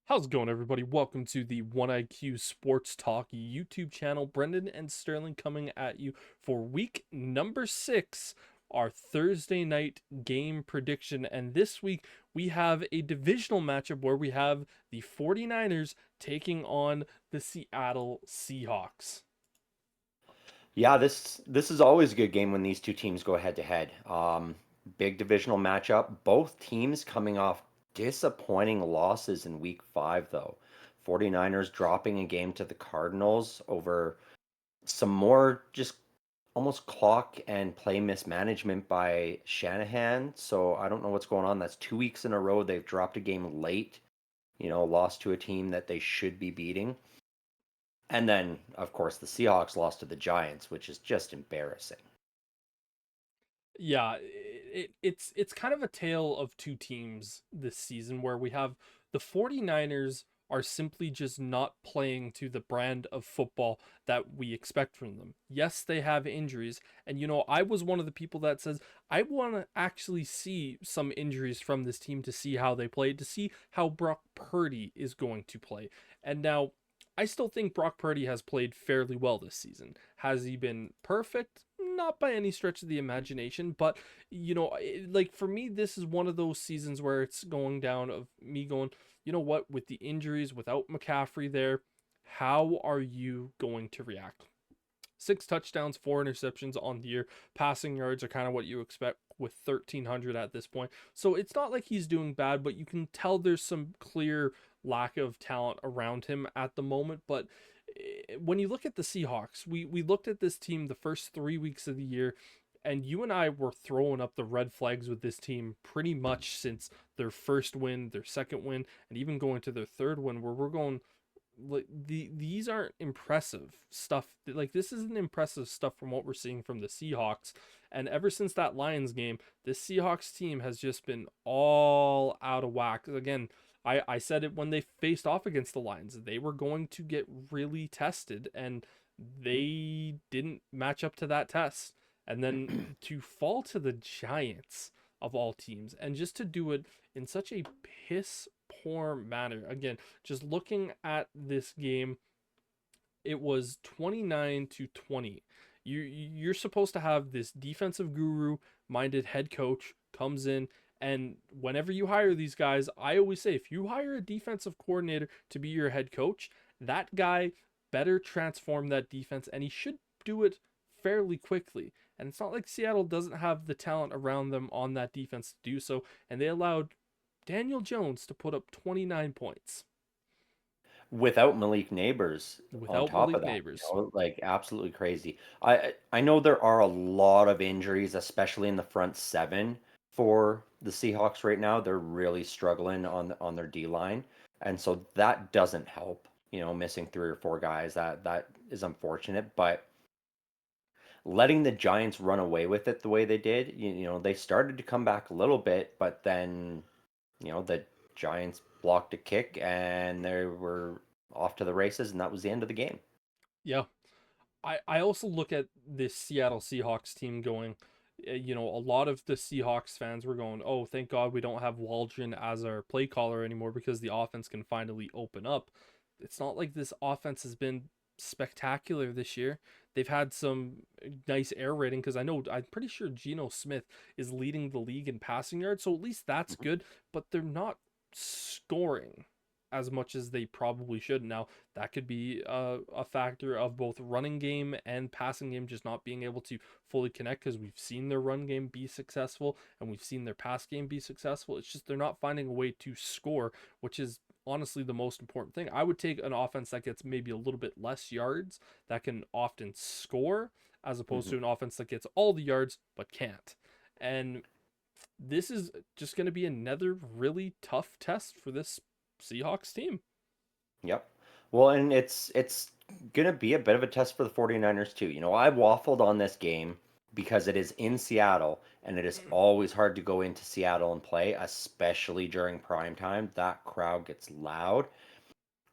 How's it going, everybody? Welcome to the 1IQ Sports Talk YouTube channel. Brendan and Sterling coming at you for week number 6, our Thursday night game prediction. And this week, we have a divisional matchup where we have the 49ers taking on the Seattle Seahawks. Yeah, this is always a good game when these two teams go head to head. Big divisional matchup. Both teams coming off disappointing losses in week 5 though. 49ers dropping a game to the Cardinals over some more just almost clock and play mismanagement by Shanahan. So I don't know what's going on. That's 2 weeks in a row they've dropped a game late, lost to a team that they should be beating. And then, of course, the Seahawks lost to the Giants, which is just embarrassing. Yeah, it's kind of a tale of two teams this season where we have the 49ers are simply just not playing to the brand of football that we expect from them. Yes, they have injuries, and I was one of the people that says I want to actually see some injuries from this team to see how they play, to see how Brock Purdy is going to play. And now I still think Brock Purdy has played fairly well this season. Has he been perfect? Not by any stretch of the imagination, but like for me, this is one of those seasons where it's going down of me going, you know what, with the injuries, without McCaffrey there, how are you going to react? 6 touchdowns, 4 interceptions on the year. Passing yards are kind of what you expect with 1,300 at this point. So it's not like he's doing bad, but you can tell there's some clear lack of talent around him at the moment. But when you look at the Seahawks, we looked at this team the first 3 weeks of the year, and you and I were throwing up the red flags with this team pretty much since their first win, their second win, and even going to their third win, where we're going, like, these aren't impressive stuff. Like, this isn't impressive stuff from what we're seeing from the Seahawks. And ever since that Lions game, this Seahawks team has just been all out of whack. Again, I said it when they faced off against the Lions. They were going to get really tested, and they didn't match up to that test. And then to fall to the Giants of all teams, and just to do it in such a piss poor manner. Again, just looking at this game, it was 29-20. You're supposed to have this defensive guru minded head coach comes in, and whenever you hire these guys, I always say if you hire a defensive coordinator to be your head coach, that guy better transform that defense, and he should do it fairly quickly. And it's not like Seattle doesn't have the talent around them on that defense to do so, and they allowed Daniel Jones to put up 29 points Without Malik Neighbors on without top of Malik that, Neighbors. like absolutely crazy. I know there are a lot of injuries, especially in the front seven for the Seahawks right now. They're really struggling on their D line, and so that doesn't help. Missing 3 or 4 guys, that is unfortunate. But letting the Giants run away with it the way they did, they started to come back a little bit, but then the Giants blocked a kick and they were off to the races, and that was the end of the game. Yeah. I also look at this Seattle Seahawks team going, a lot of the Seahawks fans were going, oh, thank God we don't have Waldron as our play caller anymore because the offense can finally open up. It's not like this offense has been spectacular this year. They've had some nice air rating because I'm pretty sure Geno Smith is leading the league in passing yards, so at least that's Mhm. good, but they're not scoring as much as they probably should. Now, that could be a factor of both running game and passing game just not being able to fully connect because we've seen their run game be successful and we've seen their pass game be successful. It's just they're not finding a way to score, which is honestly the most important thing. I would take an offense that gets maybe a little bit less yards that can often score as opposed Mhm. to an offense that gets all the yards but can't. And this is just going to be another really tough test for this Seahawks team. Yep. Well, and it's gonna be a bit of a test for the 49ers too. I waffled on this game because it is in Seattle, and it is always hard to go into Seattle and play, especially during prime time. That crowd gets loud,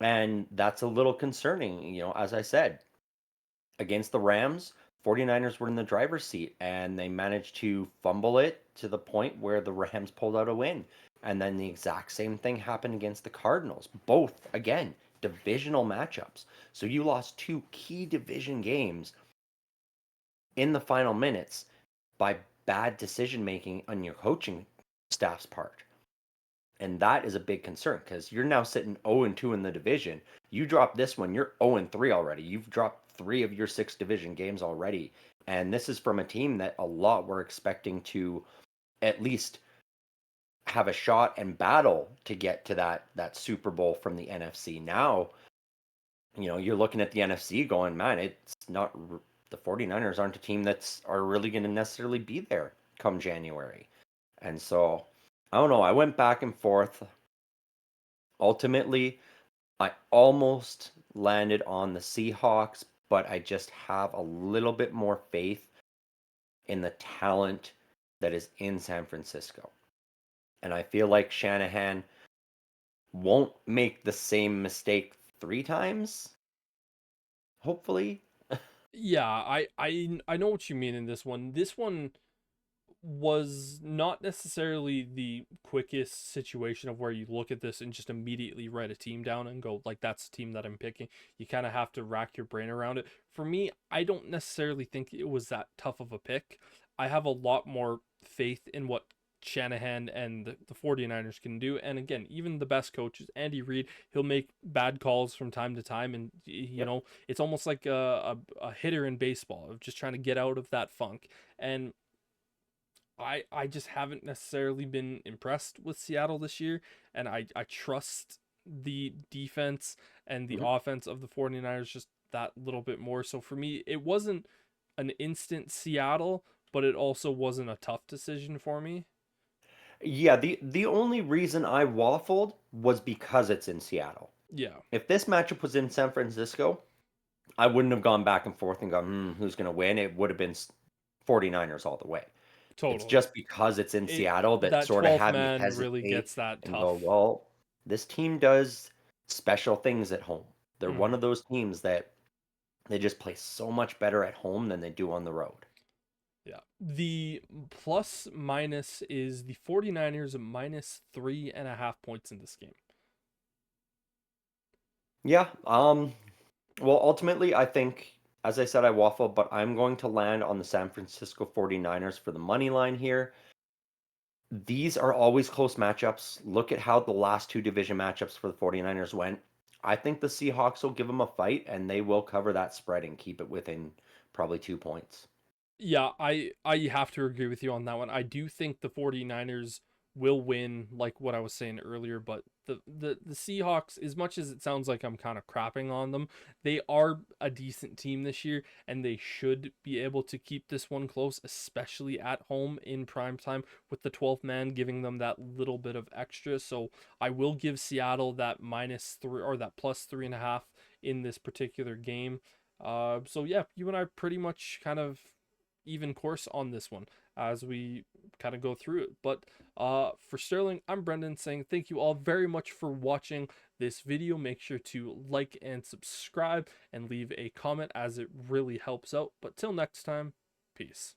and that's a little concerning. As I said, against the Rams, 49ers were in the driver's seat and they managed to fumble it to the point where the Rams pulled out a win. And then the exact same thing happened against the Cardinals. Both, again, divisional matchups. So you lost two key division games in the final minutes by bad decision making on your coaching staff's part. And that is a big concern because you're now sitting 0-2 in the division. You drop this one, you're 0-3 already. You've dropped three of your six division games already. And this is from a team that a lot were expecting to at least have a shot and battle to get to that Super Bowl from the NFC. Now, you're looking at the NFC going, man, it's not the 49ers aren't a team that's are really going to necessarily be there come January. And so, I don't know, I went back and forth. Ultimately, I almost landed on the Seahawks, but I just have a little bit more faith in the talent that is in San Francisco. And I feel like Shanahan won't make the same mistake three times, hopefully. Yeah, I know what you mean in this one. This one was not necessarily the quickest situation of where you look at this and just immediately write a team down and go like that's the team that I'm picking. You kind of have to rack your brain around it. For me, I don't necessarily think it was that tough of a pick. I have a lot more faith in what Shanahan and the 49ers can do. And again, even the best coaches, Andy Reid, he'll make bad calls from time to time. And, Yep. it's almost like a hitter in baseball of just trying to get out of that funk. And I just haven't necessarily been impressed with Seattle this year, and I trust the defense and the Mhm. offense of the 49ers just that little bit more. So for me, it wasn't an instant Seattle, but it also wasn't a tough decision for me. Yeah, the only reason I waffled was because it's in Seattle. Yeah, If this matchup was in San Francisco, I wouldn't have gone back and forth and gone, who's going to win? It would have been 49ers all the way. It's totally. just because it's in It Seattle that that sort of 12th had me man really hesitate gets that and go, tough. well, this team does special things at home. They're one Mhm. of those teams that they just play so much better at home than they do on the road. Yeah. The plus minus is the 49ers minus 3.5 points in this game. Yeah. Well, ultimately, I think, as I said, I waffle, but I'm going to land on the San Francisco 49ers for the money line here. These are always close matchups. Look at how the last two division matchups for the 49ers went. I think the Seahawks will give them a fight and they will cover that spread and keep it within probably 2 points. Yeah, I have to agree with you on that one. I do think the 49ers will win like what I was saying earlier, but the Seahawks, as much as it sounds like I'm kind of crapping on them, they are a decent team this year and they should be able to keep this one close, especially at home in prime time with the 12th man giving them that little bit of extra. So I will give Seattle that -3 or that +3.5 in this particular game. So yeah, you and I pretty much kind of even course on this one as we kind of go through it. But for Sterling, I'm Brendan saying thank you all very much for watching this video. Make sure to like and subscribe and leave a comment as it really helps out. But till next time, peace.